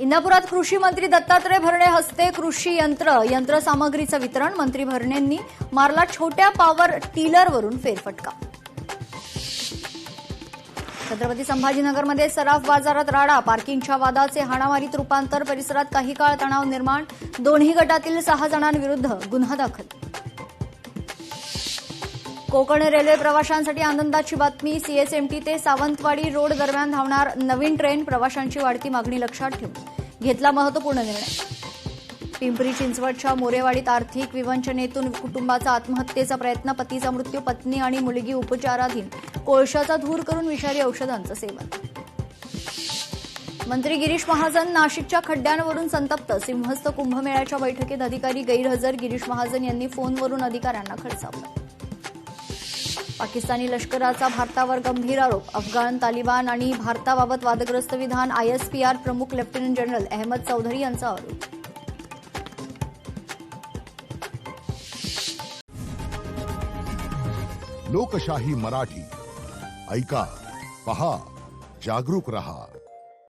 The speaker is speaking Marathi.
इंदापुरात कृषी मंत्री दत्तात्रय भरणे हस्ते कृषी यंत्रसामग्रीचं वितरण। मंत्री भरणेंनी मारला छोट्या पॉवर टिलरवरून फेरफटका। छत्रपती संभाजीनगरमध्ये सराफ बाजारात राडा, पार्किंगच्या वादाचे हाणामारीत रूपांतर, परिसरात काही काळ तणाव निर्माण, दोन्ही गटातील 6 जणांविरुद्ध गुन्हा दाखल। कोकण रेल्वे प्रवाशांसाठी आनंदाची बातमी, सीएसएमटी ते सावंतवाडी रोड दरम्यान धावणार नवीन ट्रेन। प्रवाशांची वाढती मागणी लक्षात ठेवून घेतला महत्त्वपूर्ण निर्णय। पिंपरी चिंचवडच्या मोरेवाडीत आर्थिक विवंचनेतून कुटुंबाचा आत्महत्येचा प्रयत्न, पतीचा मृत्यू, पत्नी आणि मुलगी उपचाराधीन, कोळशाचा धूर करून विषारी औषधांचं सेवन। मंत्री गिरीश महाजन नाशिकच्या खड्ड्यांवरून संतप्त, सिंहस्थ कुंभमेळ्याच्या बैठकीत अधिकारी गैरहजर, गिरीश महाजन यांनी फोनवरून अधिकाऱ्यांना खडसावलं। पाकिस्तानी लष्कराचा भारतावर गंभीर आरोप, अफगाण, तालिबान आणि भारताबाबत वादग्रस्त विधान, आयएसपीआर प्रमुख लेफ्टनंट जनरल अहमद चौधरी यांचा आरोप। लोकशाही मराठी ऐका, पहा, जागरूक रहा।